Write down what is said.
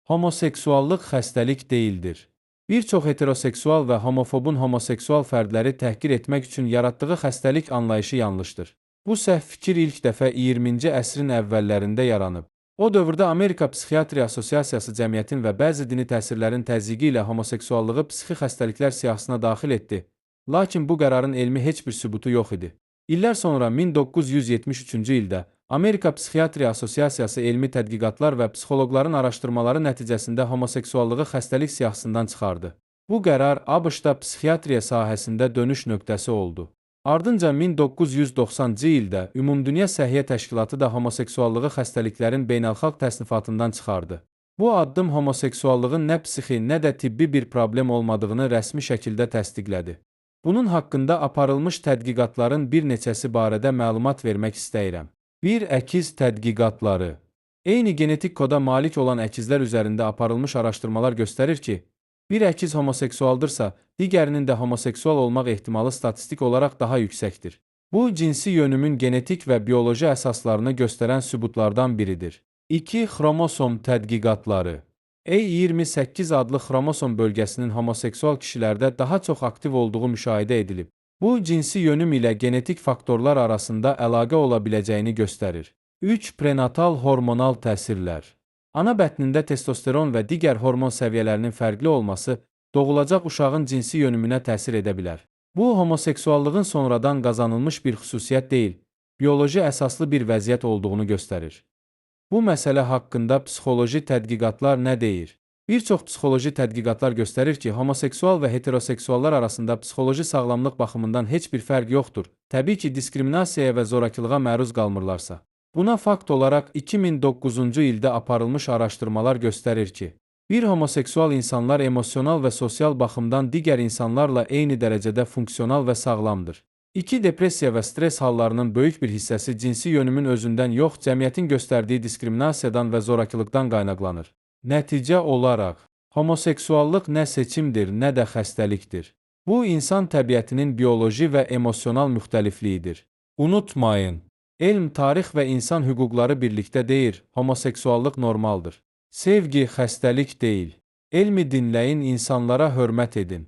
Homoseksuallıq xəstəlik deyildir. Bir çox heteroseksual və homofobun homoseksual fərdləri təhqir etmək üçün yaratdığı xəstəlik anlayışı yanlışdır. Bu səhv fikir ilk dəfə 20-ci əsrin əvvəllərində yaranıb. O dövrdə Amerika Psixiatriya Assosiasiyası cəmiyyətin və bəzi dini təsirlərin təzyiqi ilə homoseksuallığı psixi xəstəliklər siyahısına daxil etdi. Lakin bu qərarın elmi heç bir sübutu yox idi. İllər sonra 1973-cü ildə Amerika Psixiatriya Assosiasiyası elmi tədqiqatlar və psixoloqların araşdırmaları nəticəsində homoseksuallığı xəstəlik siyahısından çıxardı. Bu qərar ABŞ-da psixiatriya sahəsində dönüş nöqtəsi oldu. Ardınca 1990-cı ildə Ümumdünya Səhiyyə Təşkilatı da homoseksuallığı xəstəliklərin beynəlxalq təsnifatından çıxardı. Bu addım homoseksuallığın nə psixi, nə də tibbi bir problem olmadığını rəsmi şəkildə təsdiqlədi. Bunun haqqında aparılmış tədqiqatların bir neçəsi barədə məlumat vermək istəyirəm. 1. Əkiz tədqiqatları. Eyni genetik koda malik olan əkizlər üzərində aparılmış araşdırmalar göstərir ki, bir əkiz homoseksualdırsa, digərinin də homoseksual olmaq ehtimalı statistik olaraq daha yüksəkdir. Bu, cinsi yönümün genetik və bioloji əsaslarını göstərən sübutlardan biridir. 2. Xromosom tədqiqatları. E28 adlı xromosom bölgəsinin homoseksual kişilərdə daha çox aktiv olduğu müşahidə edilib. Bu, cinsi yönüm ilə genetik faktorlar arasında əlaqə ola biləcəyini göstərir. 3. Prenatal hormonal təsirlər. Ana bətnində testosteron və digər hormon səviyyələrinin fərqli olması doğulacaq uşağın cinsi yönümünə təsir edə bilər. Bu, homoseksuallığın sonradan qazanılmış bir xüsusiyyət deyil, bioloji əsaslı bir vəziyyət olduğunu göstərir. Bu məsələ haqqında psixoloji tədqiqatlar nə deyir? Bir çox psixoloji tədqiqatlar göstərir ki, homoseksual və heteroseksuallar arasında psixoloji sağlamlıq baxımından heç bir fərq yoxdur. Təbii ki, diskriminasiyaya və zorakılığa məruz qalmırlarsa. Buna fakt olaraq 2009-cu ildə aparılmış araşdırmalar göstərir ki, bir homoseksual insanlar emosional və sosial baxımdan digər insanlarla eyni dərəcədə funksional və sağlamdır. 2. Depressiya və stres hallarının böyük bir hissəsi cinsi yönümün özündən yox, cəmiyyətin göstərdiyi diskriminasiyadan və zorakılıqdan qaynaqlanır. Nəticə olaraq, homoseksuallıq nə seçimdir, nə də xəstəlikdir. Bu, insan təbiətinin bioloji və emosional müxtəlifliyidir. Unutmayın, elm, tarix və insan hüquqları birlikdə deyir, homoseksuallıq normaldır. Sevgi xəstəlik deyil. Elmi dinləyin, insanlara hörmət edin.